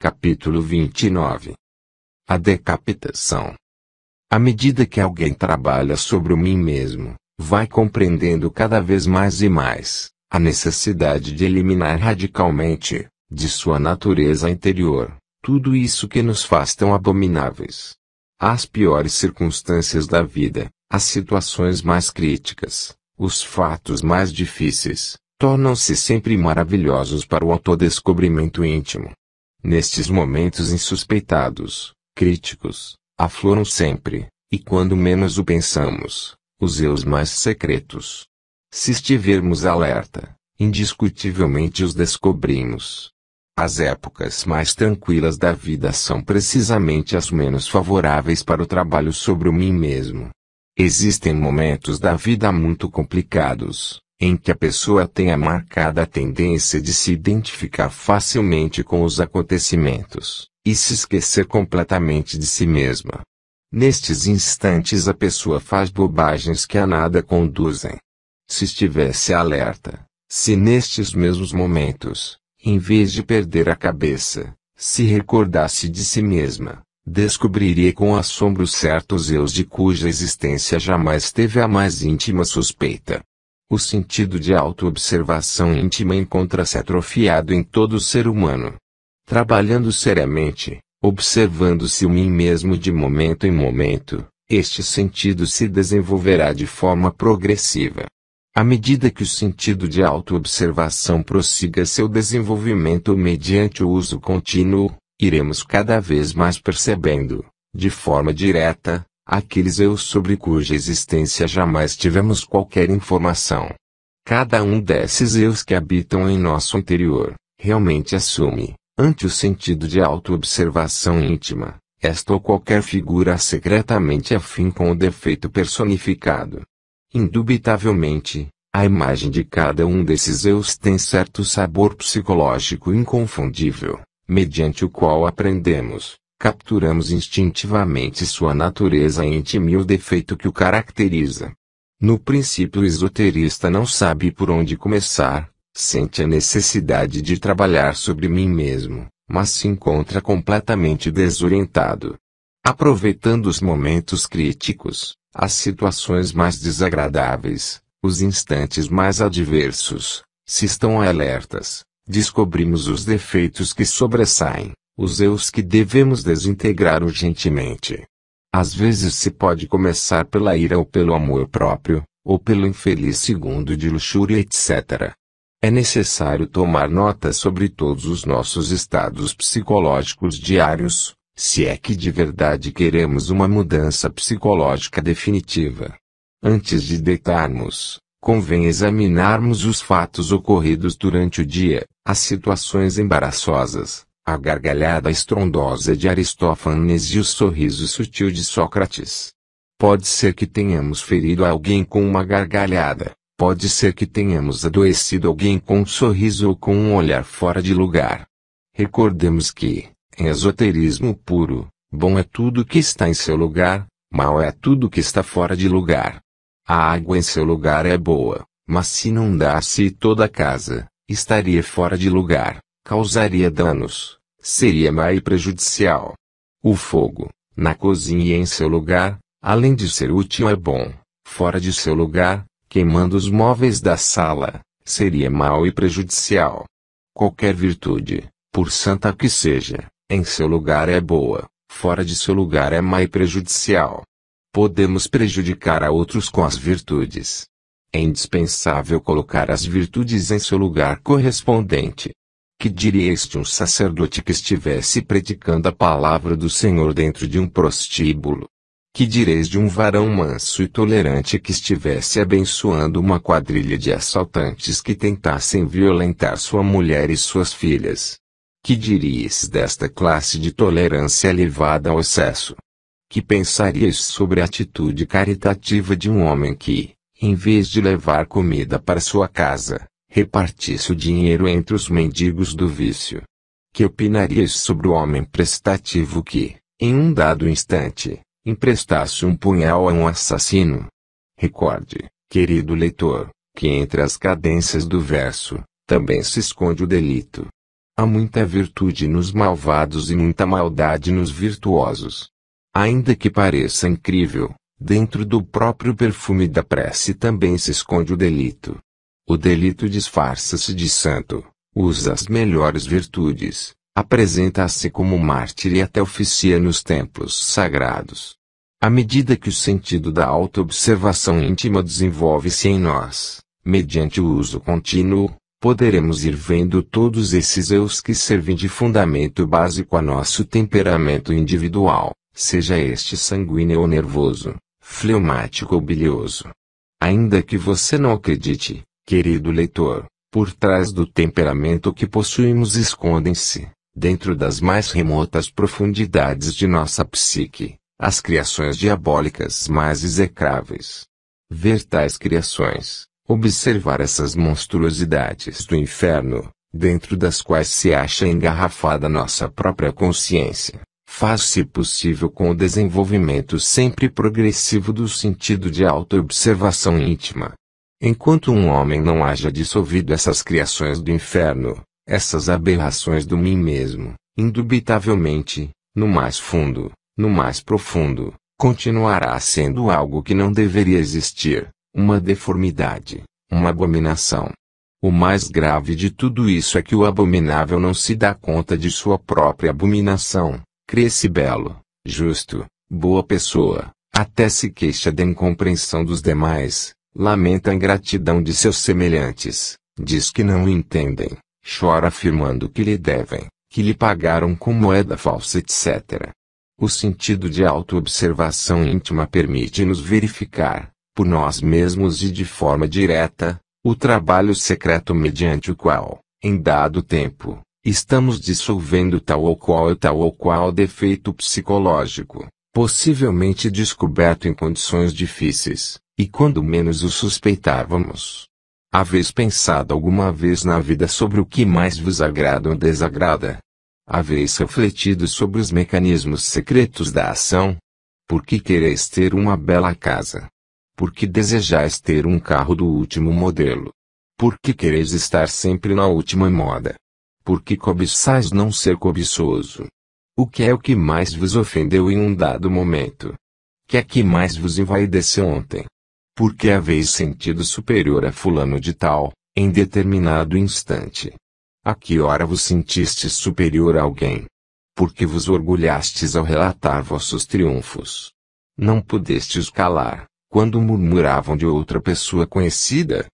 Capítulo 29. A decapitação. À medida que alguém trabalha sobre o mim mesmo, vai compreendendo cada vez mais e mais a necessidade de eliminar radicalmente, de sua natureza interior, tudo isso que nos faz tão abomináveis. As piores circunstâncias da vida, as situações mais críticas, os fatos mais difíceis, tornam-se sempre maravilhosos para o autodescobrimento íntimo. Nestes momentos insuspeitados, críticos, afloram sempre, e quando menos o pensamos, os eus mais secretos. Se estivermos alerta, indiscutivelmente os descobrimos. As épocas mais tranquilas da vida são precisamente as menos favoráveis para o trabalho sobre o mim mesmo. Existem momentos da vida muito complicados, em que a pessoa tem a marcada tendência de se identificar facilmente com os acontecimentos, e se esquecer completamente de si mesma. Nestes instantes a pessoa faz bobagens que a nada conduzem. Se estivesse alerta, se nestes mesmos momentos, em vez de perder a cabeça, se recordasse de si mesma, descobriria com assombro certos eus de cuja existência jamais teve a mais íntima suspeita. O sentido de autoobservação íntima encontra-se atrofiado em todo ser humano. Trabalhando seriamente, observando-se o mim mesmo de momento em momento, este sentido se desenvolverá de forma progressiva. À medida que o sentido de autoobservação prossiga seu desenvolvimento mediante o uso contínuo, iremos cada vez mais percebendo, de forma direta, aqueles eus sobre cuja existência jamais tivemos qualquer informação. Cada um desses eus que habitam em nosso interior, realmente assume, ante o sentido de autoobservação íntima, esta ou qualquer figura secretamente afim com o defeito personificado. Indubitavelmente, a imagem de cada um desses eus tem certo sabor psicológico inconfundível, mediante o qual aprendemos, capturamos instintivamente sua natureza íntima e o defeito que o caracteriza. No princípio o esoterista não sabe por onde começar, sente a necessidade de trabalhar sobre mim mesmo, mas se encontra completamente desorientado. Aproveitando os momentos críticos, as situações mais desagradáveis, os instantes mais adversos, se estão alertas, descobrimos os defeitos que sobressaem, os eus que devemos desintegrar urgentemente. Às vezes se pode começar pela ira ou pelo amor próprio, ou pelo infeliz segundo de luxúria etc. É necessário tomar nota sobre todos os nossos estados psicológicos diários, se é que de verdade queremos uma mudança psicológica definitiva. Antes de deitarmos, convém examinarmos os fatos ocorridos durante o dia, as situações embaraçosas, a gargalhada estrondosa de Aristófanes e o sorriso sutil de Sócrates. Pode ser que tenhamos ferido alguém com uma gargalhada, pode ser que tenhamos adoecido alguém com um sorriso ou com um olhar fora de lugar. Recordemos que, em esoterismo puro, bom é tudo que está em seu lugar, mal é tudo que está fora de lugar. A água em seu lugar é boa, mas se inundasse toda a casa, estaria fora de lugar, causaria danos, seria má e prejudicial. O fogo, na cozinha e em seu lugar, além de ser útil é bom, fora de seu lugar, queimando os móveis da sala, seria mau e prejudicial. Qualquer virtude, por santa que seja, em seu lugar é boa, fora de seu lugar é má e prejudicial. Podemos prejudicar a outros com as virtudes. É indispensável colocar as virtudes em seu lugar correspondente. Que diria este um sacerdote que estivesse predicando a palavra do Senhor dentro de um prostíbulo? Que direis de um varão manso e tolerante que estivesse abençoando uma quadrilha de assaltantes que tentassem violentar sua mulher e suas filhas? Que diríeis desta classe de tolerância elevada ao excesso? Que pensaríeis sobre a atitude caritativa de um homem que, em vez de levar comida para sua casa, repartisse o dinheiro entre os mendigos do vício? Que opinaríeis sobre o homem prestativo que, em um dado instante, emprestasse um punhal a um assassino? Recorde, querido leitor, que entre as cadências do verso, também se esconde o delito. Há muita virtude nos malvados e muita maldade nos virtuosos. Ainda que pareça incrível, dentro do próprio perfume da prece também se esconde o delito. O delito disfarça-se de santo, usa as melhores virtudes, apresenta-se como mártir e até oficia nos templos sagrados. À medida que o sentido da autoobservação íntima desenvolve-se em nós, mediante o uso contínuo, poderemos ir vendo todos esses eus que servem de fundamento básico a nosso temperamento individual, seja este sanguíneo ou nervoso, fleumático ou bilioso. Ainda que você não acredite, querido leitor, por trás do temperamento que possuímos escondem-se, dentro das mais remotas profundidades de nossa psique, as criações diabólicas mais execráveis. Ver tais criações, observar essas monstruosidades do inferno, dentro das quais se acha engarrafada nossa própria consciência, faz-se possível com o desenvolvimento sempre progressivo do sentido de autoobservação íntima. Enquanto um homem não haja dissolvido essas criações do inferno, essas aberrações do mim mesmo, indubitavelmente, no mais fundo, no mais profundo, continuará sendo algo que não deveria existir, uma deformidade, uma abominação. O mais grave de tudo isso é que o abominável não se dá conta de sua própria abominação, crê-se belo, justo, boa pessoa, até se queixa da incompreensão dos demais, lamenta a ingratidão de seus semelhantes, diz que não o entendem, chora afirmando que lhe devem, que lhe pagaram com moeda falsa, etc. O sentido de autoobservação íntima permite-nos verificar, por nós mesmos e de forma direta, o trabalho secreto mediante o qual, em dado tempo, estamos dissolvendo tal ou qual defeito psicológico, possivelmente descoberto em condições difíceis, e quando menos o suspeitávamos. Haveis pensado alguma vez na vida sobre o que mais vos agrada ou desagrada? Haveis refletido sobre os mecanismos secretos da ação? Por que quereis ter uma bela casa? Por que desejais ter um carro do último modelo? Por que quereis estar sempre na última moda? Por que cobiçais não ser cobiçoso? O que é o que mais vos ofendeu em um dado momento? Que é que mais vos envaideceu ontem? Por que haveis sentido superior a fulano de tal, em determinado instante? A que hora vos sentistes superior a alguém? Por que vos orgulhastes ao relatar vossos triunfos? Não pudestes calar, quando murmuravam de outra pessoa conhecida?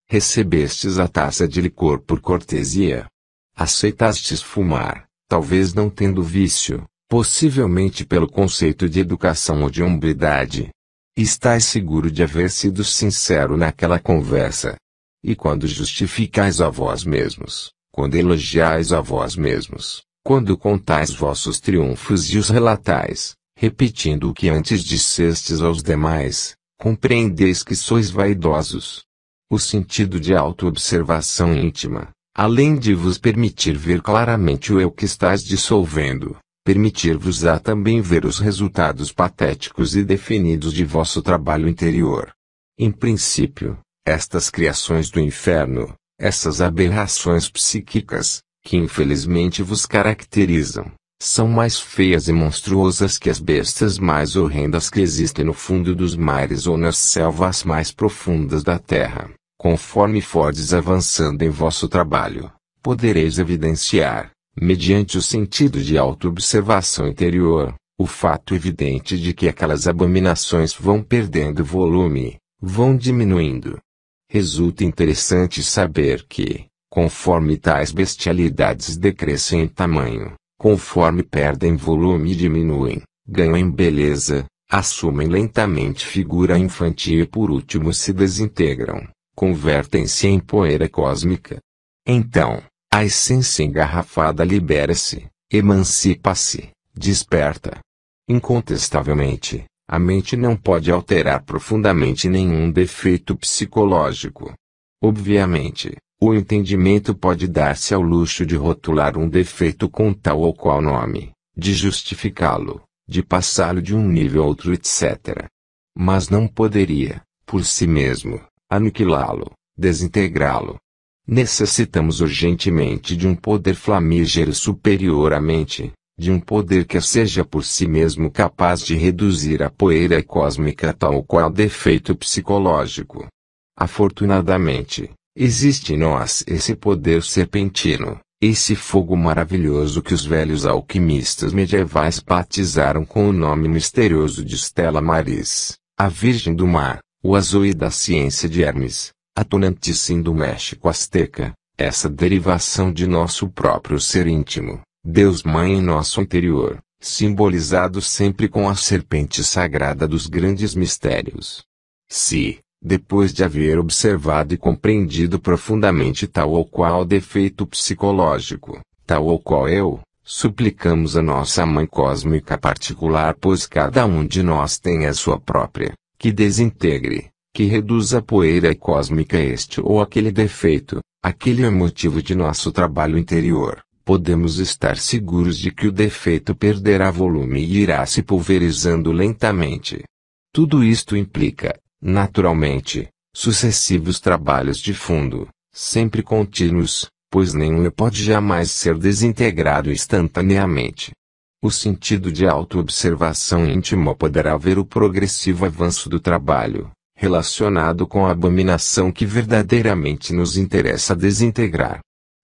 Recebestes a taça de licor por cortesia? Aceitastes fumar, talvez não tendo vício, possivelmente pelo conceito de educação ou de hombridade? Estais seguro de haver sido sincero naquela conversa? E quando justificais a vós mesmos, quando elogiais a vós mesmos, quando contais vossos triunfos e os relatais, repetindo o que antes dissestes aos demais, compreendeis que sois vaidosos. O sentido de autoobservação íntima, além de vos permitir ver claramente o eu que estáis dissolvendo, permitir-vos-á também ver os resultados patéticos e definidos de vosso trabalho interior. Em princípio, estas criações do inferno, essas aberrações psíquicas, que infelizmente vos caracterizam, são mais feias e monstruosas que as bestas mais horrendas que existem no fundo dos mares ou nas selvas mais profundas da terra. Conforme fordes avançando em vosso trabalho, podereis evidenciar, mediante o sentido de autoobservação interior, o fato evidente de que aquelas abominações vão perdendo volume, vão diminuindo. Resulta interessante saber que, conforme tais bestialidades decrescem em tamanho, conforme perdem volume e diminuem, ganham em beleza, assumem lentamente figura infantil e por último se desintegram, convertem-se em poeira cósmica. Então, a essência engarrafada libera-se, emancipa-se, desperta. Incontestavelmente, a mente não pode alterar profundamente nenhum defeito psicológico. Obviamente, o entendimento pode dar-se ao luxo de rotular um defeito com tal ou qual nome, de justificá-lo, de passá-lo de um nível a outro, etc. Mas não poderia, por si mesmo, aniquilá-lo, desintegrá-lo. Necessitamos urgentemente de um poder flamígero superior à mente, de um poder que seja por si mesmo capaz de reduzir a poeira cósmica tal qual defeito psicológico. Afortunadamente, existe em nós esse poder serpentino, esse fogo maravilhoso que os velhos alquimistas medievais batizaram com o nome misterioso de Stella Maris, a Virgem do Mar, o Azoi da ciência de Hermes, a Tonantzin do México Azteca, essa derivação de nosso próprio ser íntimo, Deus Mãe em nosso interior, simbolizado sempre com a serpente sagrada dos grandes mistérios. Se, depois de haver observado e compreendido profundamente tal ou qual defeito psicológico, tal ou qual eu, suplicamos a nossa Mãe Cósmica particular, pois cada um de nós tem a sua própria, que desintegre, que reduza a poeira cósmica este ou aquele defeito, aquele é o motivo de nosso trabalho interior, podemos estar seguros de que o defeito perderá volume e irá se pulverizando lentamente. Tudo isto implica, naturalmente, sucessivos trabalhos de fundo, sempre contínuos, pois nenhum pode jamais ser desintegrado instantaneamente. O sentido de autoobservação íntima poderá ver o progressivo avanço do trabalho, relacionado com a abominação que verdadeiramente nos interessa desintegrar.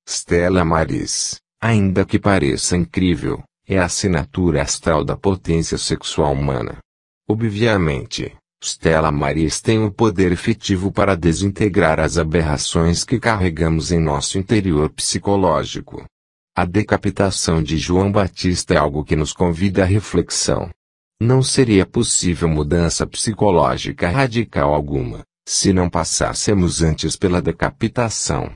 Stella Maris, ainda que pareça incrível, é a assinatura astral da potência sexual humana. Obviamente, Stella Maris tem o poder efetivo para desintegrar as aberrações que carregamos em nosso interior psicológico. A decapitação de João Batista é algo que nos convida à reflexão. Não seria possível mudança psicológica radical alguma, se não passássemos antes pela decapitação.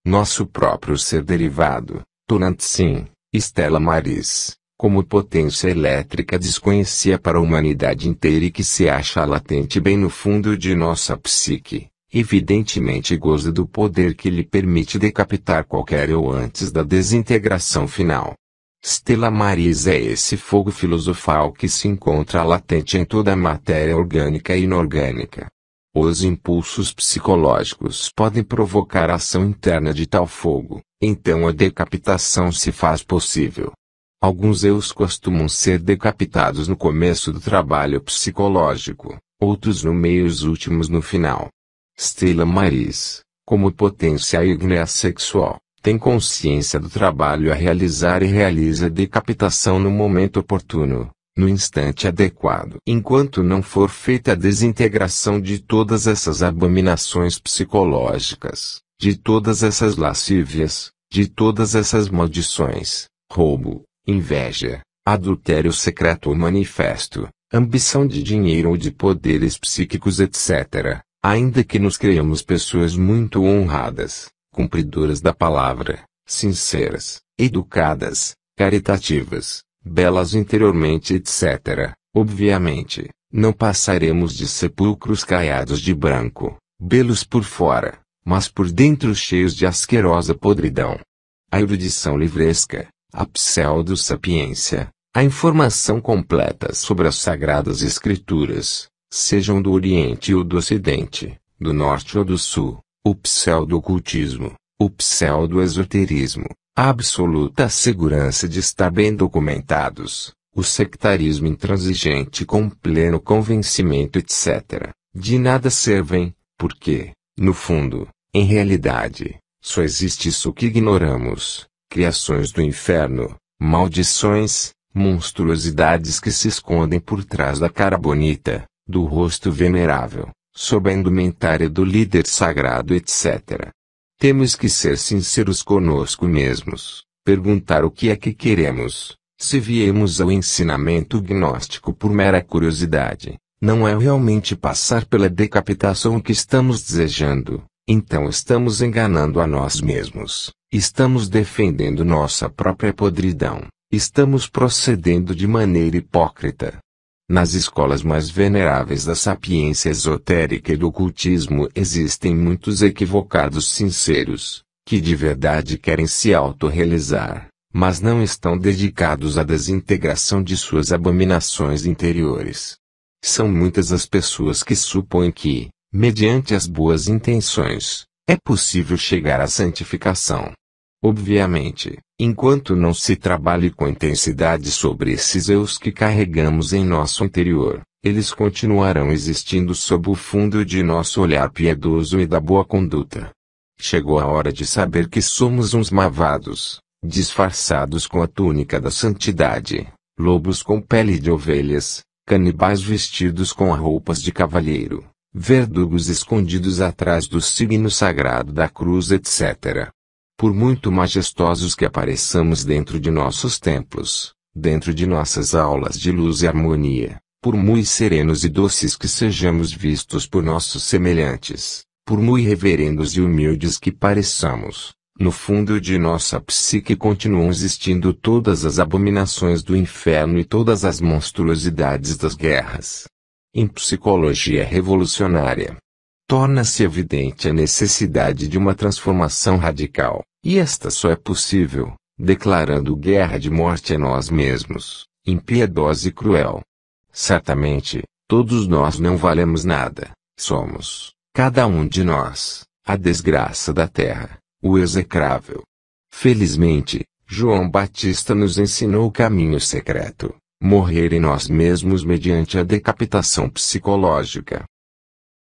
Nosso próprio ser derivado, Tonantzin, Stella Maris, como potência elétrica desconhecia para a humanidade inteira e que se acha latente bem no fundo de nossa psique, evidentemente goza do poder que lhe permite decapitar qualquer eu antes da desintegração final. Stella Maris é esse fogo filosofal que se encontra latente em toda a matéria orgânica e inorgânica. Os impulsos psicológicos podem provocar a ação interna de tal fogo, então a decapitação se faz possível. Alguns eus costumam ser decapitados no começo do trabalho psicológico, outros no meio e os últimos no final. Stella Maris, como potência ígnea sexual, tem consciência do trabalho a realizar e realiza a decapitação no momento oportuno, no instante adequado. Enquanto não for feita a desintegração de todas essas abominações psicológicas, de todas essas lascívias, de todas essas maldições, roubo, inveja, adultério secreto ou manifesto, ambição de dinheiro ou de poderes psíquicos etc., ainda que nos creiamos pessoas muito honradas, cumpridoras da palavra, sinceras, educadas, caritativas, belas interiormente etc., obviamente, não passaremos de sepulcros caiados de branco, belos por fora, mas por dentro cheios de asquerosa podridão. A erudição livresca, a pseudo-sapiência, a informação completa sobre as sagradas escrituras, sejam do Oriente ou do Ocidente, do Norte ou do Sul, o pseudo-ocultismo, o pseudo-esoterismo, a absoluta segurança de estar bem documentados, o sectarismo intransigente com pleno convencimento etc., de nada servem, porque, no fundo, em realidade, só existe isso que ignoramos. Criações do inferno, maldições, monstruosidades que se escondem por trás da cara bonita, do rosto venerável, sob a indumentária do líder sagrado etc. Temos que ser sinceros conosco mesmos, perguntar o que é que queremos. Se viemos ao ensinamento gnóstico por mera curiosidade, não é realmente passar pela decapitação que estamos desejando, então estamos enganando a nós mesmos. Estamos defendendo nossa própria podridão, estamos procedendo de maneira hipócrita. Nas escolas mais veneráveis da sapiência esotérica e do ocultismo existem muitos equivocados sinceros, que de verdade querem se autorrealizar, mas não estão dedicados à desintegração de suas abominações interiores. São muitas as pessoas que supõem que, mediante as boas intenções, É possível chegar à santificação. Obviamente, enquanto não se trabalhe com intensidade sobre esses eus que carregamos em nosso interior, eles continuarão existindo sob o fundo de nosso olhar piedoso e da boa conduta. Chegou a hora de saber que somos uns malvados, disfarçados com a túnica da santidade, lobos com pele de ovelhas, canibais vestidos com roupas de cavalheiro, verdugos escondidos atrás do signo sagrado da cruz, etc. Por muito majestosos que apareçamos dentro de nossos templos, dentro de nossas aulas de luz e harmonia, por muito serenos e doces que sejamos vistos por nossos semelhantes, por muito reverendos e humildes que pareçamos, no fundo de nossa psique continuam existindo todas as abominações do inferno e todas as monstruosidades das guerras. Em psicologia revolucionária, torna-se evidente a necessidade de uma transformação radical, e esta só é possível, declarando guerra de morte a nós mesmos, impiedosa e cruel. Certamente, todos nós não valemos nada, somos, cada um de nós, a desgraça da terra, o execrável. Felizmente, João Batista nos ensinou o caminho secreto, morrer em nós mesmos mediante a decapitação psicológica.